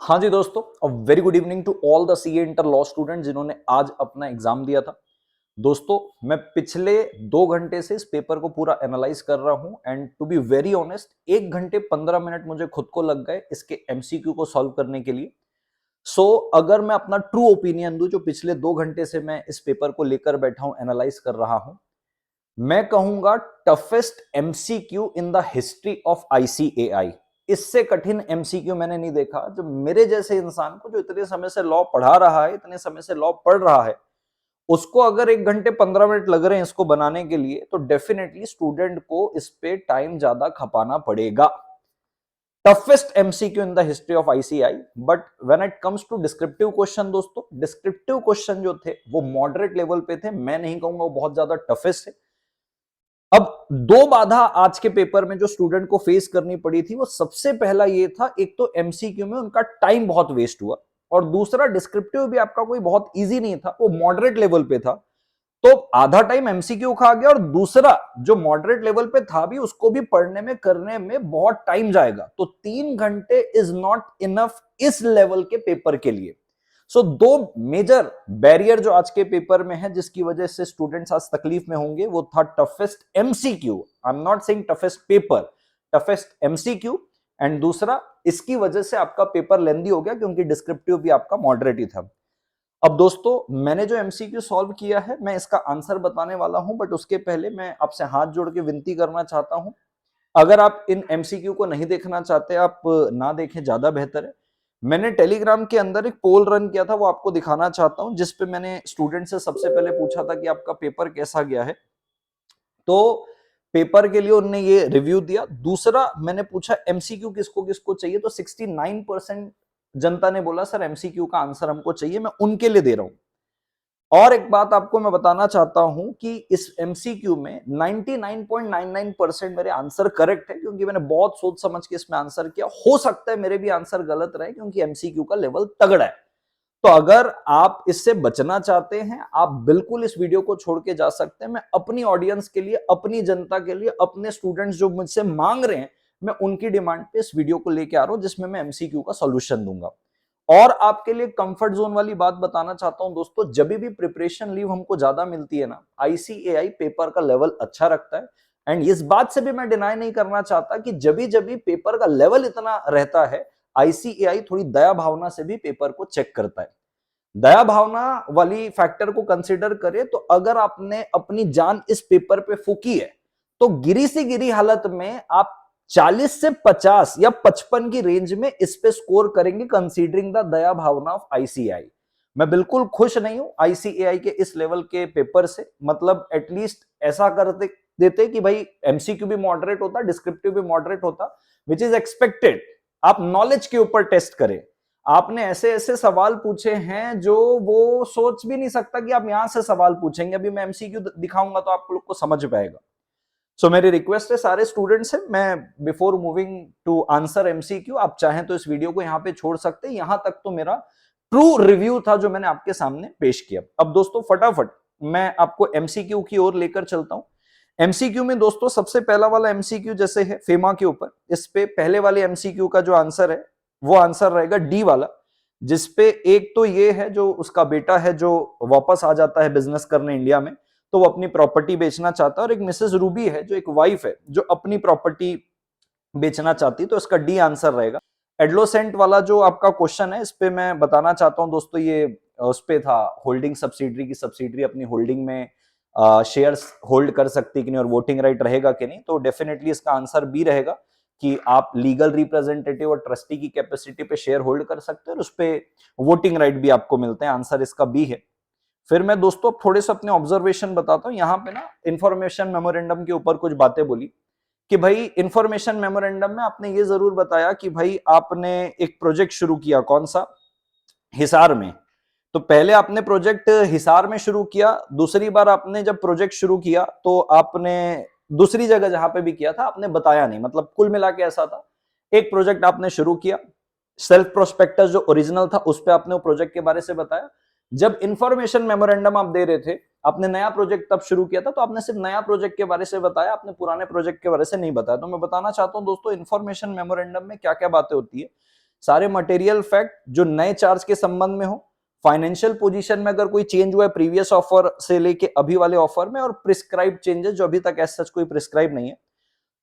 हाँ जी दोस्तों, very good evening to all the CA inter law student जिन्होंने आज अपना एग्जाम दिया था। दोस्तों, मैं पिछले 2 घंटे से इस पेपर को पूरा एनालाइज कर रहा हूं and to be very honest 1 घंटे 15 मिनट मुझे खुद को लग गए इसके एमसीक्यू को सॉल्व करने के लिए। अगर मैं अपना ट्रू ओपिनियन दूं, जो पिछले 2 घंटे से मैं इस पेपर को लेकर बैठा हूं, एनालाइज कर रहा हूं, मैं कहूंगा toughest MCQ in the history of ICAI. इससे कठिन एमसीक्यू मैंने नहीं देखा। जो मेरे जैसे इंसान को, जो इतने समय से लॉ पढ़ा रहा है, इतने समय से लॉ पढ़ रहा है, उसको अगर 1 घंटे 15 मिनट लग रहे हैं इसको बनाने के लिए, तो डेफिनेटली स्टूडेंट को इस पे टाइम ज्यादा खपाना पड़ेगा। Toughest MCQ in the history of ICI. But when it comes to descriptive question, दोस्तों डिस्क्रिप्टिव क्वेश्चन जो थे वो मॉडरेट लेवल पे थे। मैं नहीं कहूंगा वो बहुत ज्यादा टफेस्ट है। अब दो बाधा आज के पेपर में जो स्टूडेंट को फेस करनी पड़ी थी, वो सबसे पहला ये था, एक तो एमसीक्यू में उनका टाइम बहुत वेस्ट हुआ, और दूसरा डिस्क्रिप्टिव भी आपका कोई बहुत इजी नहीं था, वो मॉडरेट लेवल पे था। तो आधा टाइम एमसीक्यू खा गया, और दूसरा जो मॉडरेट लेवल पे था भी, उसको भी पढ़ने में करने में बहुत टाइम जाएगा। तो 3 घंटे इज नॉट इनफ इस लेवल के पेपर के लिए। दो मेजर बैरियर जो आज के पेपर में है, जिसकी वजह से स्टूडेंट्स आज तकलीफ में होंगे, वो था toughest MCQ. I am not saying toughest paper, toughest MCQ. And दूसरा, इसकी वजह से आपका पेपर लेंदी हो गया, क्योंकि डिस्क्रिप्टिव भी आपका मॉडरेट ही था। अब दोस्तों, मैंने जो एमसीक्यू सॉल्व किया है, मैं इसका आंसर बताने वाला हूं, बट उसके पहले मैं आपसे हाथ जोड़ के विनती करना चाहता हूं, अगर आप इन एमसीक्यू को नहीं देखना चाहते, आप ना देखें, ज्यादा बेहतर है। मैंने टेलीग्राम के अंदर एक पोल रन किया था, वो आपको दिखाना चाहता हूं, जिसपे मैंने स्टूडेंट से सबसे पहले पूछा था कि आपका पेपर कैसा गया है। तो पेपर के लिए उन्होंने ये रिव्यू दिया। दूसरा, मैंने पूछा एमसीक्यू किसको किसको चाहिए, तो 69% जनता ने बोला सर एमसीक्यू का आंसर हमको चाहिए, मैं उनके लिए दे रहा हूं। और एक बात आपको मैं बताना चाहता हूं कि इस एमसीक्यू में 99.99% मेरे आंसर करेक्ट है, क्योंकि मैंने बहुत सोच समझ के इसमें आंसर किया। हो सकता है मेरे भी आंसर गलत रहे, क्योंकि एमसीक्यू का लेवल तगड़ा है। तो अगर आप इससे बचना चाहते हैं, आप बिल्कुल इस वीडियो को छोड़ के जा सकते हैं। मैं अपनी ऑडियंस के लिए, अपनी जनता के लिए, अपने स्टूडेंट्स जो मुझसे मांग रहे हैं, मैं उनकी डिमांड पे इस वीडियो को लेके आ रहा हूं, जिसमें मैं एमसीक्यू का सॉल्यूशन दूंगा। और आपके लिए कंफर्ट जोन वाली बात बताना चाहता हूं दोस्तों, जब भी प्रिपरेशन लीव हमको ज्यादा मिलती है ना, आईसीएआई पेपर का लेवल अच्छा रखता है। एंड इस बात से भी मैं डिनाई नहीं करना चाहता कि जब भी पेपर का लेवल इतना रहता है, आईसीएआई थोड़ी दया भावना से भी पेपर को चेक करता है। दया भावना वाली फैक्टर को कंसीडर करें, तो अगर आपने अपनी जान इस पेपर पे फूकी है, तो गिरी सी गिरी हालत में आप 40 से 50 या 55 की रेंज में इस पे स्कोर करेंगे, कंसीडरिंग द दया भावना ऑफ आईसीएआई। मैं बिल्कुल खुश नहीं हूं आईसीएआई के इस लेवल के पेपर से। मतलब एटलीस्ट ऐसा कर देते कि भाई एमसीक्यू भी मॉडरेट होता, डिस्क्रिप्टिव भी मॉडरेट होता, विच इज एक्सपेक्टेड। आप नॉलेज के ऊपर टेस्ट करें। आपने ऐसे ऐसे सवाल पूछे हैं जो वो सोच भी नहीं सकता कि आप यहां से सवाल पूछेंगे। अभी मैं एमसीक्यू दिखाऊंगा तो आप लोग को समझ पाएगा। मेरी रिक्वेस्ट है सारे स्टूडेंट्स से, मैं before moving to answer MCQ, आप चाहें तो इस वीडियो को यहां पे छोड़ सकते हैं। यहां तक तो मेरा ट्रू रिव्यू था जो मैंने आपके सामने पेश किया। अब दोस्तों फटाफट मैं आपको एमसीक्यू की ओर लेकर चलता हूं। एमसीक्यू में दोस्तों सबसे पहला वाला एमसीक्यू जैसे है फेमा के ऊपर, इस पे पहले वाले एमसीक्यू का जो आंसर है वो आंसर रहेगा डी वाला, जिसपे एक तो ये है, जो उसका बेटा है जो वापस आ जाता है बिजनेस करने इंडिया में, तो वो अपनी प्रॉपर्टी बेचना चाहता है। और एक मिसेस रूबी है जो एक वाइफ है, जो अपनी प्रॉपर्टी बेचना चाहती है, तो इसका डी आंसर रहेगा। एडलोसेंट वाला जो आपका क्वेश्चन है, इस पे मैं बताना चाहता हूं दोस्तों, ये उस पे था होल्डिंग सब्सिडरी की सब्सिडरी अपनी होल्डिंग में शेयर्स होल्ड कर सकती कि नहीं, और वोटिंग राइट रहेगा कि नहीं। तो डेफिनेटली इसका आंसर बी रहेगा कि आप लीगल रिप्रेजेंटेटिव और ट्रस्टी की कैपेसिटी पे शेयर होल्ड कर सकते हैं, और उस पे वोटिंग राइट भी आपको मिलते हैं। आंसर इसका बी है। फिर मैं दोस्तों थोड़े से अपने ऑब्जर्वेशन बताता हूं। यहां पे ना इंफॉर्मेशन मेमोरेंडम के ऊपर कुछ बातें बोली कि भाई इंफॉर्मेशन मेमोरेंडम में आपने ये जरूर बताया कि भाई आपने एक प्रोजेक्ट शुरू किया, कौन सा, हिसार में। तो पहले आपने प्रोजेक्ट हिसार में शुरू किया, दूसरी बार आपने जब प्रोजेक्ट शुरू किया तो आपने दूसरी जगह जहां पे भी किया था आपने बताया नहीं। मतलब कुल मिला के ऐसा था, एक प्रोजेक्ट आपने शुरू किया, सेल्फ प्रोस्पेक्टस जो ओरिजिनल था उस पे आपने वो प्रोजेक्ट के बारे से बताया। जब इंफॉर्मेशन मेमोरेंडम आप दे रहे थे, आपने नया प्रोजेक्ट तब शुरू किया था, तो आपने सिर्फ नया प्रोजेक्ट के बारे से बताया, आपने पुराने प्रोजेक्ट के बारे से नहीं बताया। तो मैं बताना चाहता हूं दोस्तों, इंफॉर्मेशन मेमोरेंडम में क्या क्या बातें होती है। सारे मटेरियल फैक्ट जो नए चार्ज के संबंध में हो, फाइनेंशियल पोजीशन में अगर कोई चेंज हुआ है प्रीवियस ऑफर से लेके अभी वाले ऑफर में, और प्रिस्क्राइब चेंजेस जो अभी तक एज सच कोई प्रिस्क्राइब नहीं है।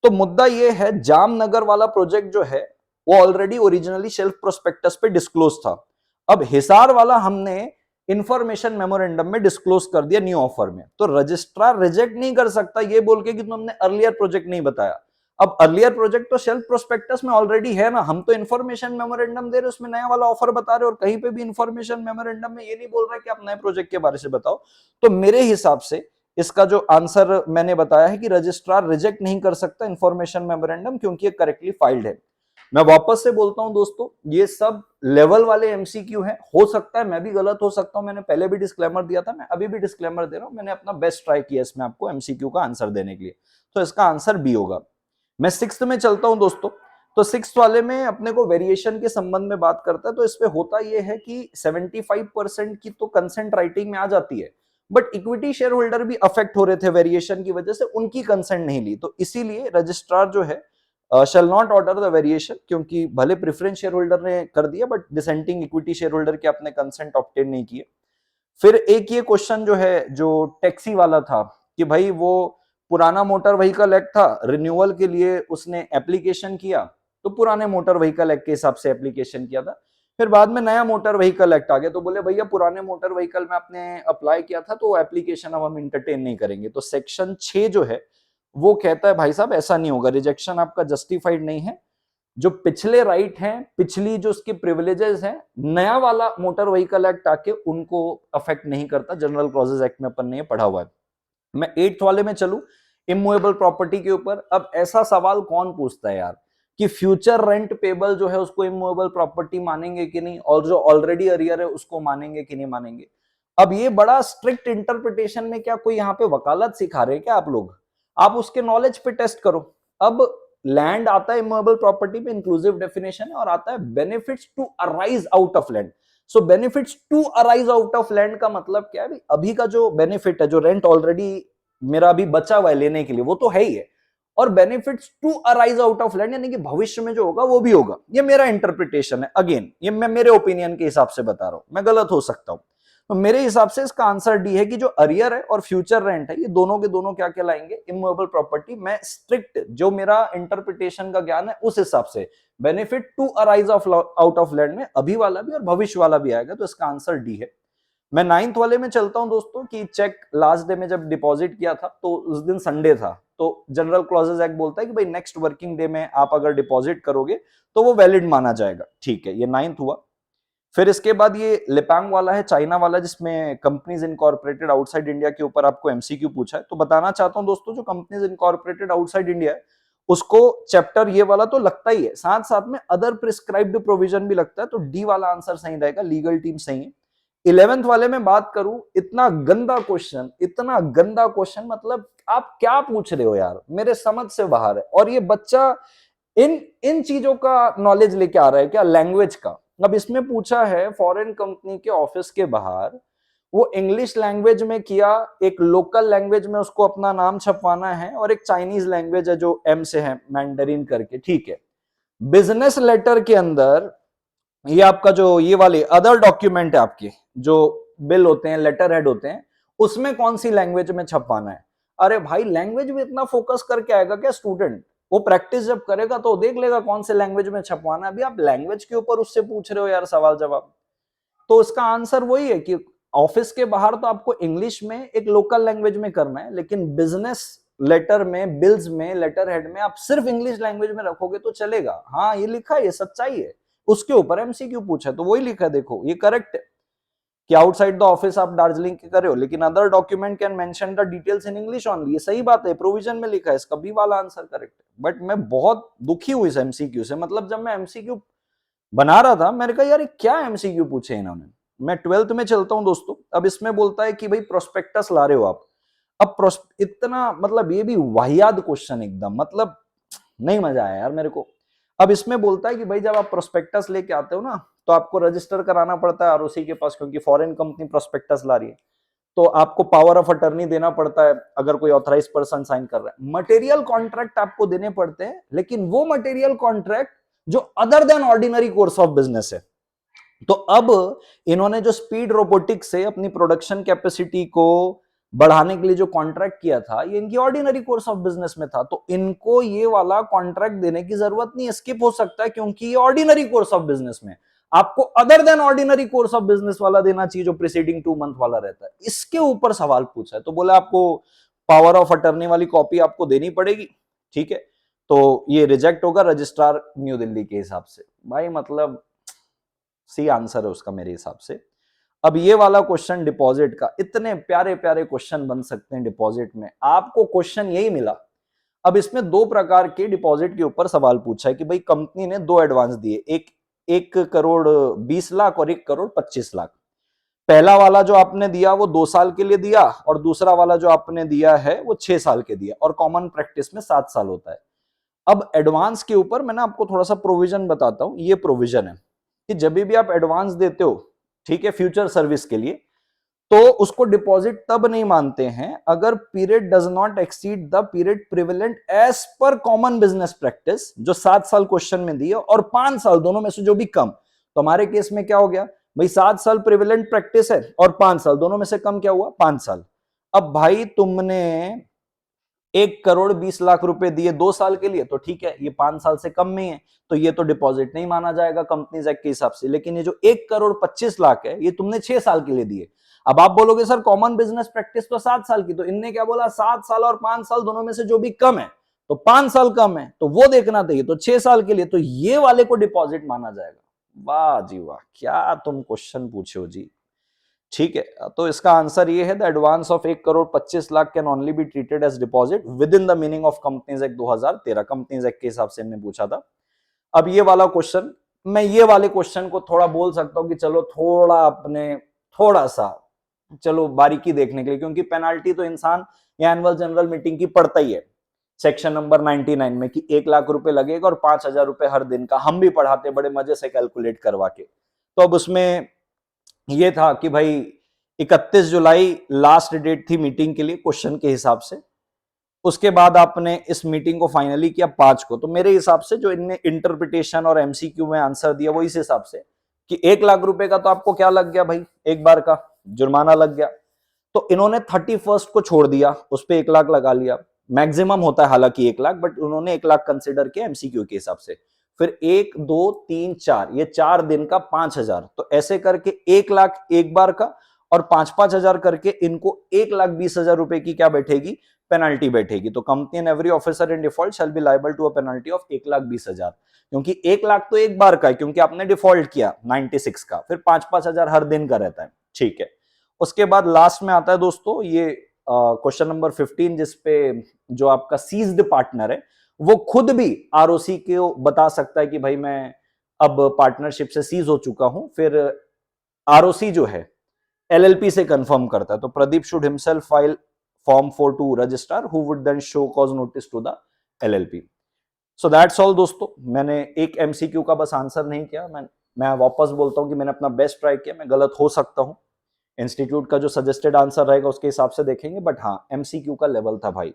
तो मुद्दा ये है, जामनगर वाला प्रोजेक्ट जो है वो ऑलरेडी ओरिजिनली शेल्फ प्रोस्पेक्टस पे डिस्क्लोज था। अब हिसार वाला हमने इंफॉर्मेशन मेमोरेंडम में डिस्क्लोज कर दिया न्यू ऑफर में, तो रजिस्ट्रार रिजेक्ट नहीं कर सकता ये बोल के कि तुमने अर्लियर प्रोजेक्ट नहीं बताया। अब अर्लियर प्रोजेक्ट तो शेल्फ प्रोस्पेक्टस में ऑलरेडी है ना, हम तो इन्फॉर्मेशन मेमोरेंडम दे रहे, उसमें नया वाला ऑफर बता रहे, और कहीं पे भी इन्फॉर्मेशन मेमोरेंडम में ये नहीं बोल रहा कि आप नए प्रोजेक्ट के बारे में बताओ। तो मेरे हिसाब से इसका जो आंसर मैंने बताया है कि रजिस्ट्रार रिजेक्ट नहीं कर सकता इंफॉर्मेशन मेमोरेंडम, क्योंकि ये करेक्टली फाइल्ड है। मैं वापस से बोलता हूं दोस्तों, ये सब लेवल वाले एमसीक्यू हैं, हो सकता है मैं भी गलत हो सकता हूं, मैंने पहले भी डिस्क्लेमर दिया था, मैं अभी भी डिस्क्लेमर दे रहा हूं, मैंने अपना बेस्ट ट्राई किया इसमें आपको एमसीक्यू का आंसर देने के लिए, तो इसका आंसर बी होगा। मैं सिक्स्थ में चलता हूं दोस्तों, तो सिक्स्थ वाले में अपने को वेरिएशन के संबंध में बात करता है, तो इसमें होता यह है कि 75% की तो कंसेंट राइटिंग में आ जाती है, बट इक्विटी शेयर होल्डर भी अफेक्ट हो रहे थे वेरिएशन की वजह से, उनकी कंसेंट नहीं ली, तो इसीलिए रजिस्ट्रार जो है shall not order the variation, क्योंकि भले प्रेफरेंस शेयर होल्डर ने कर दिया but dissenting equity share holder के अपने कंसेंट ऑब्टेन नहीं किए। फिर एक ये क्वेश्चन जो है जो टैक्सी वाला था कि भाई वो पुराना मोटर व्हीकल एक्ट था, रिन्यूअल के लिए उसने एप्लीकेशन किया, तो पुराने मोटर व्हीकल एक्ट के हिसाब से एप्लीकेशन किया था, फिर बाद में नया मोटर व्हीकल एक्ट आ गया, तो बोले भैया पुराने मोटर व्हीकल में आपने अप्लाई किया था तो एप्लीकेशन अब हम इंटरटेन नहीं करेंगे। तो सेक्शन 6 जो है वो कहता है भाई साहब ऐसा नहीं होगा, रिजेक्शन आपका जस्टिफाइड नहीं है, जो पिछले राइट हैं, पिछली जो उसके प्रिविलेजेस हैं, नया वाला मोटर व्हीकल एक्ट आके उनको अफेक्ट नहीं करता, जनरल क्लॉजेस एक्ट में अपन ने पढ़ा हुआ है। मैं 8th वाले में चलूं, इमूवेबल प्रॉपर्टी के ऊपर। अब ऐसा सवाल कौन पूछता है यार कि फ्यूचर रेंट पेबल जो है उसको इमूवेबल प्रॉपर्टी मानेंगे कि नहीं, और जो ऑलरेडी अरियर है उसको मानेंगे कि नहीं मानेंगे। अब ये बड़ा स्ट्रिक्ट इंटरप्रिटेशन में क्या कोई यहाँ पे वकालत सिखा रहे हैं क्या आप लोग? आप उसके नॉलेज पे टेस्ट करो। अब लैंड आता है इमूवेबल प्रॉपर्टी पे, इंक्लूसिव डेफिनेशन है, और आता है benefits to arise out of land. So benefits to arise out of land का मतलब क्या है? अभी का जो बेनिफिट है, जो रेंट ऑलरेडी मेरा अभी बचा हुआ है लेने के लिए, वो तो है ही है, और benefits to arise out of land यानी कि भविष्य में जो होगा वो भी होगा। ये मेरा इंटरप्रिटेशन है, अगेन ये मैं मेरे ओपिनियन के हिसाब से बता रहा हूं, मैं गलत हो सकता हूं। तो मेरे हिसाब से इसका आंसर डी है कि जो अरियर है और फ्यूचर रेंट है, ये दोनों के दोनों क्या कहलाएंगे? Immovable property. मैं स्ट्रिक्ट जो मेरा इंटरप्रिटेशन का ज्ञान है उस हिसाब से benefit to arise of out of land में अभी वाला भी और भविष्य वाला भी आएगा, तो इसका आंसर डी है। मैं 9th वाले में चलता हूं दोस्तों कि चेक लास्ट डे में जब डिपॉजिट किया था तो उस दिन संडे था, तो जनरल क्लॉजेस एक्ट बोलता है कि भाई नेक्स्ट वर्किंग डे में आप अगर डिपॉजिट करोगे तो वो वैलिड माना जाएगा। ठीक है, ये 9th हुआ। फिर इसके बाद ये लिपांग वाला है, चाइना वाला, जिसमें कंपनीज इनकॉर्पोरेटेड आउटसाइड इंडिया के ऊपर आपको एमसीक्यू पूछा है। तो बताना चाहता हूं दोस्तों, जो कंपनीज इनकॉर्पोरेटेड आउटसाइड इंडिया है उसको चैप्टर ये वाला तो लगता ही है, साथ साथ में अदर प्रिस्क्राइब्ड प्रोविजन भी लगता है, तो डी वाला आंसर सही रहेगा, लीगल टीम सही है। 11th वाले में बात करूं, इतना गंदा क्वेश्चन, इतना गंदा क्वेश्चन, मतलब आप क्या पूछ रहे हो यार, मेरे समझ से बाहर है। और ये बच्चा इन इन चीजों का नॉलेज लेके आ रहा है क्या, लैंग्वेज का? अब इसमें पूछा है फॉरेन कंपनी के ऑफिस के बाहर वो इंग्लिश लैंग्वेज में किया, एक लोकल लैंग्वेज में उसको अपना नाम छपवाना है, और एक चाइनीज लैंग्वेज है जो एम से है, मैंडरीन करके। ठीक है, बिजनेस लेटर के अंदर ये आपका जो ये वाले अदर डॉक्यूमेंट है, आपके जो बिल होते हैं, लेटर हेड होते हैं, उसमें कौन सी लैंग्वेज में छपवाना है? अरे भाई, लैंग्वेज में इतना फोकस करके आएगा क्या स्टूडेंट? वो प्रैक्टिस जब करेगा तो देख लेगा कौन से लैंग्वेज में छपवाना है। अभी आप लैंग्वेज के ऊपर उससे पूछ रहे हो यार सवाल जवाब। तो इसका आंसर वही है कि ऑफिस के बाहर तो आपको इंग्लिश में एक लोकल लैंग्वेज में करना है, लेकिन बिजनेस लेटर में, बिल्स में, लेटर हेड में आप सिर्फ इंग्लिश लैंग्वेज में रखोगे तो चलेगा। हाँ, ये लिखा है, ये सच्चाई है, उसके ऊपर एमसीक्यू पूछा तो वही लिखा है, देखो ये करेक्ट है कि आउटसाइड द ऑफिस आप दार्जिलिंग के कर रहे हो, लेकिन other document can mention the details in English only. ये सही बात है, प्रोविजन में लिखा है, इसका बी वाला आंसर करेक्ट है। बट मैं बहुत दुखी हूं इस एमसीक्यू से, मतलब जब मैं एमसीक्यू बना रहा था मैंने कहा यार क्या एमसीक्यू पूछे इन्होंने। मैं 12th में चलता हूं दोस्तों। अब इसमें बोलता है कि भाई प्रोस्पेक्टस ला रहे हो आप। अब इतना मतलब ये भी वाहियात क्वेश्चन एकदम, मतलब नहीं मजा आया यार मेरे को। अब इसमें बोलता है कि भाई जब आप प्रोस्पेक्टस लेके आते हो ना तो आपको रजिस्टर कराना पड़ता है आरओसी के पास, क्योंकि फॉरेन कंपनी प्रोस्पेक्टस ला रही है, तो आपको पावर ऑफ अटर्नी देना पड़ता है अगर कोई ऑथराइज पर्सन साइन कर रहा है। मटेरियल कॉन्ट्रैक्ट आपको देने पड़ते हैं, लेकिन वो मटेरियल कॉन्ट्रैक्ट जो other than ordinary course of business है। तो अब इन्होंने जो स्पीड रोबोटिक्स से अपनी प्रोडक्शन कैपेसिटी को बढ़ाने के लिए जो कॉन्ट्रैक्ट किया था, ये इनकी ऑर्डिनरी कोर्स ऑफ बिजनेस में था, तो इनको ये वाला कॉन्ट्रैक्ट देने की जरूरत नहीं, स्किप हो सकता है, क्योंकि ये ऑर्डिनरी कोर्स ऑफ बिजनेस में। आपको other than ordinary course of business वाला देना चाहिए, जो प्रीसीडिंग 2 मंथ वाला रहता है। इसके ऊपर सवाल पूछा है, तो बोला आपको पावर ऑफ अटर्नी वाली कॉपी आपको देनी पड़ेगी, ठीक है, तो ये रिजेक्ट होगा रजिस्ट्रार न्यू दिल्ली के हिसाब से। भाई मतलब सी आंसर है उसका मेरे हिसाब से। अब ये वाला क्वेश्चन डिपॉजिट का, इतने प्यारे प्यारे क्वेश्चन बन सकते हैं डिपॉजिट में, आपको क्वेश्चन यही मिला। अब इसमें दो प्रकार के डिपॉजिट के ऊपर सवाल पूछा है कि भाई कंपनी ने दो एडवांस दिए, एक करोड़ 20 लाख और 1 करोड़ 25 लाख। पहला वाला जो आपने दिया वो 2 साल के लिए दिया, और दूसरा वाला जो आपने दिया है वो 6 साल के दिया, और कॉमन प्रैक्टिस में 7 साल होता है। अब एडवांस के ऊपर मैं ना आपको थोड़ा सा प्रोविजन बताता हूं। ये प्रोविजन है कि जब भी आप एडवांस देते हो, ठीक है, फ्यूचर सर्विस के लिए, तो उसको डिपॉजिट तब नहीं मानते हैं अगर period does not exceed the period prevalent as per common business practice, जो 7 साल क्वेश्चन में दिया, और 5 साल, दोनों में से जो भी कम। तो हमारे केस में क्या हो गया भाई, 7 साल प्रिविलेंट प्रैक्टिस है और 5 साल, दोनों में से कम क्या हुआ, 5 साल। अब भाई तुमने 1 करोड़ 20 लाख रुपए दिए 2 साल के लिए, तो ठीक है, ये 5 साल से कम में है, तो ये तो डिपॉजिट नहीं माना जाएगा कंपनीज एक्ट के हिसाब से। लेकिन ये जो 1 करोड़ 25 लाख है, ये तुमने 6 साल के लिए दिए। अब आप बोलोगे सर कॉमन बिजनेस प्रैक्टिस तो 7 साल की, तो इनने क्या बोला, 7 साल और 5 साल दोनों में से जो भी कम है, तो 5 साल कम है तो वो देखना चाहिए, तो 6 साल के लिए तो ये वाले को डिपॉजिट माना जाएगा। वाह जी वाह, क्या तुम क्वेश्चन पूछे हो जी। ठीक है, तो इसका आंसर ये है, the advance of 1 crore 25 lakh can only be treated as deposit with in the meaning of companies act 2013। Companies act के हिसाब से हमने पूछा था। अब ये वाला क्वेश्चन, मैं ये वाले क्वेश्चन को थोड़ा बोल सकता हूं कि चलो थोड़ा अपने थोड़ा सा चलो बारीकी देखने के लिए, क्योंकि पेनाल्टी तो इंसान एनुअल जनरल मीटिंग की पढ़ता ही है, सेक्शन नंबर 99 में, कि 1 लाख रुपए लगेगा और 5,000 रुपए हर दिन का। हम भी पढ़ाते बड़े मजे से कैलकुलेट करवा के। तो अब उसमें ये था कि भाई 31 जुलाई लास्ट डेट थी मीटिंग के लिए क्वेश्चन के हिसाब से। उसके बाद आपने इस मीटिंग को फाइनली किया 5 को। तो मेरे हिसाब से जो इनने इंटरप्रिटेशन और एमसीक्यू में आंसर दिया वो इस हिसाब से कि 1 लाख रुपए का तो आपको क्या लग गया भाई, एक बार का जुर्माना लग गया। तो इन्होंने 31 को छोड़ दिया, उस पर 1 लाख लगा लिया। मैक्सिमम होता है हालांकि 1 लाख, बट उन्होंने 1 लाख कंसिडर किया एमसीक्यू के हिसाब से। फिर 1 2 3 4, ये 4 दिन का 5,000, तो ऐसे करके 1 लाख एक बार का, और 5-5 हजार करके इनको 1,20,000 रुपए की क्या बैठेगी, पेनल्टी बैठेगी। तो company and every officer in default shall be liable to a penalty of 1,20,000, क्योंकि 1 लाख तो एक बार का है, क्योंकि आपने डिफॉल्ट किया 96 का, फिर 5-5 हजार हर दिन का रहता है, ठीक है। उसके बाद लास्ट में आता है दोस्तों ये क्वेश्चन नंबर 15, जिसपे जो आपका सीज्ड पार्टनर है वो खुद भी आरओसी को बता सकता है कि भाई मैं अब पार्टनरशिप से सीज हो चुका हूं। फिर आरओसी जो है एलएलपी से कंफर्म करता है। तो Pradeep should himself file form 4 to registrar who would then show cause notice to the LLP. So that's all दोस्तों, मैंने एक एमसीक्यू का बस आंसर नहीं किया। मैं वापस बोलता हूं कि मैंने अपना बेस्ट ट्राई किया, मैं गलत हो सकता हूं, इंस्टीट्यूट का जो सजेस्टेड आंसर रहेगा उसके हिसाब से देखेंगे, बट हाँ एमसीक्यू का लेवल था भाई।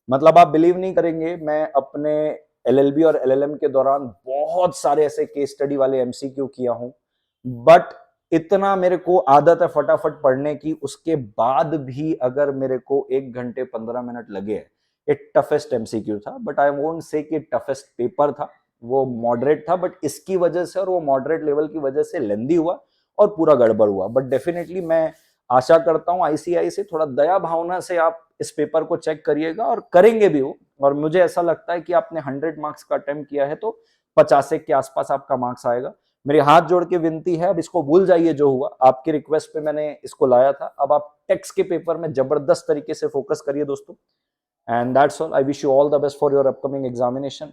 मतलब आप बिलीव नहीं करेंगे, मैं अपने एलएलबी और एलएलएम के दौरान बहुत सारे ऐसे केस स्टडी वाले एमसीक्यू किया हूं, बट इतना मेरे को आदत है फटाफट पढ़ने की, उसके बाद भी अगर मेरे को 1 घंटे 15 मिनट लगे, ये टफेस्ट एमसीक्यू था। बट आई वोंट से कि टफेस्ट पेपर था, वो मॉडरेट था, बट इसकी वजह से और वो मॉडरेट लेवल की वजह से लेंदी हुआ और पूरा गड़बड़ हुआ। बट डेफिनेटली मैं आशा करता हूं आईसीआई से थोड़ा दया भावना से आप इस पेपर को चेक करिएगा, और करेंगे भी वो। और मुझे ऐसा लगता है कि आपने 100 मार्क्स का अटेम्प्ट किया है तो 50 के आसपास आपका मार्क्स आएगा। मेरी हाथ जोड़ के विनती है, अब इसको भूल जाइए जो हुआ, आपकी रिक्वेस्ट पे मैंने इसको लाया था। अब आप टेक्स्ट के पेपर में जबरदस्त तरीके से फोकस करिए दोस्तों। And that's all, I wish you all the best for your upcoming examination.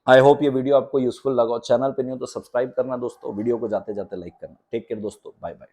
I hope ये वीडियो आपको यूजफुल लगा। चैनल पे नहीं हो तो सब्सक्राइब करना दोस्तों, वीडियो को जाते जाते लाइक करना। टेक केयर दोस्तों, बाय बाय।